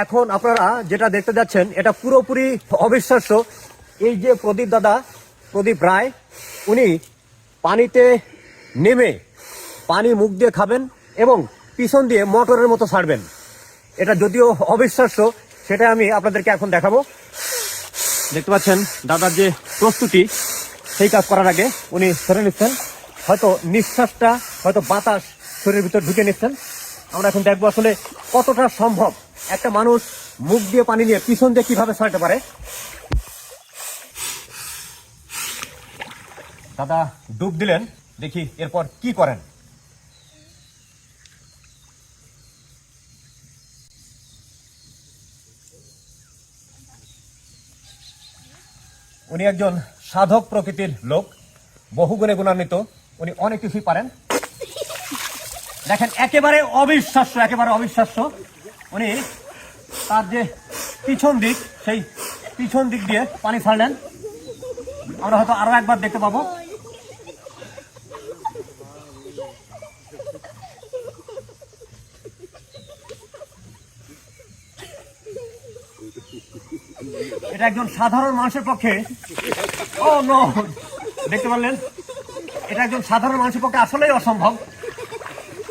এখন আপনারা যেটা দেখতে যাচ্ছেন এটা পুরোপুরি অবিশ্বাস্য। এই যে প্রদীপ রায়, উনি পানিতে নেমে পানি মুখ দিয়ে খাবেন এবং পিছন দিয়ে মোটরের মতো ছাড়বেন। এটা যদিও অবিশ্বাস্য, সেটা আমি আপনাদেরকে এখন দেখাবো। দেখতে পাচ্ছেন দাদার যে প্রস্তুতি, সেই কাজ করার আগে উনি ছেড়ে নিচ্ছেন, হয়তো নিঃশ্বাসটা, হয়তো বাতাস শরীরের ভিতর ঢুকে নিচ্ছেন। আমরা এখন দেখবো আসলে কতটা সম্ভব একটা মানুষ মুখ দিয়ে পানি নিয়ে পিছন দিয়ে কিভাবে ছাড়তে পারে। দাদা ডুব দিলেন, দেখি এরপর কি করেন। উনি একজন সাধক প্রকৃতির লোক, বহুগুণে গুণান্বিত, উনি অনেক কিছুই পারেন। দেখেন একেবারে অবিশ্বাস্য। উনি তার যে পিছন দিক, সেই পিছন দিক দিয়ে পানি ছাড়লেন। আমরা হয়তো আরো একবার দেখতে পাবো। এটা একজন সাধারণ মানুষের পক্ষে, ও নো, দেখতে পারলেন, এটা একজন সাধারণ মানুষের পক্ষে আসলেই অসম্ভব।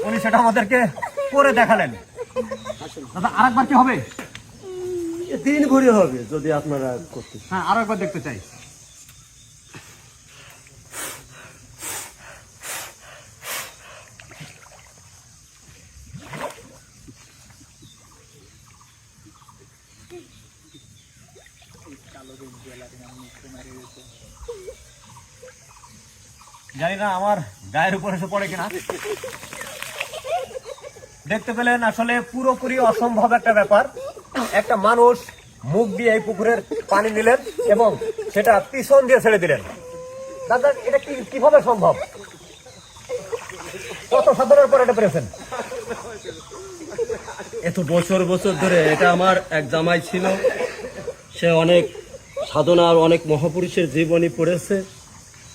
উনি সেটা আমাদেরকে করে দেখালেন। দাদা আরেকবার কি হবে? 3 ভরি হবে যদি আপনারা করতে। হ্যাঁ, আরো একবার দেখতে চাই। জানি না আমার গায়ের উপর এসে পড়ে কিনা। দেখতে পেলেন আসলে পুরোপুরি অসম্ভব একটা ব্যাপার। একটা মানুষ মুখ দিয়ে এই পুকুরের পানি নিলেন এবং সেটা পিছন দিয়ে ছেড়ে দিলেন। দাদা এটা কিভাবে সম্ভব? কত সাধনার পর এটা পেরেছেন? এত বছর ধরে এটা আমার এক জামাই ছিল, সে অনেক সাধনা আর অনেক মহাপুরুষের জীবনী পড়েছে,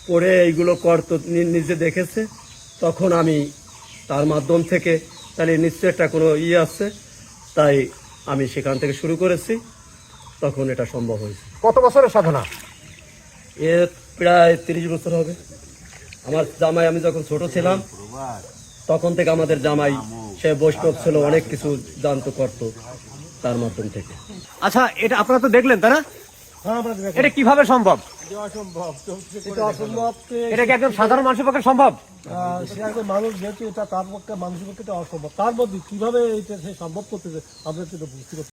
পড়ে এইগুলো করতো, নিজে দেখেছে। তখন আমি তার মাধ্যম থেকে, তাহলে নিশ্চয় একটা কোনো আছে, তাই আমি সেখান থেকে শুরু করেছি, তখন এটা সম্ভব হয়েছে। কত বছরের সাধনা? এ প্রায় 30 বছর হবে। আমার জামাই, আমি যখন ছোট ছিলাম তখন থেকে আমাদের জামাই, সে বৈষ্ণব ছিল, অনেক কিছু জানতো, করতো তার মাধ্যম থেকে। আচ্ছা, এটা আপনারা তো দেখলেন তাই না? এটা কিভাবে সম্ভব? এটা অসম্ভব। এটা কি একজন সাধারণ মানুষের পক্ষে সম্ভব? সে একজন মানুষ, যেহেতু এটা তার পক্ষে, মানুষের পক্ষে এটা অসম্ভব। তার মধ্যে কিভাবে এটা সে সম্ভব করতেছে আমরা সেটা বুঝতে পারছি।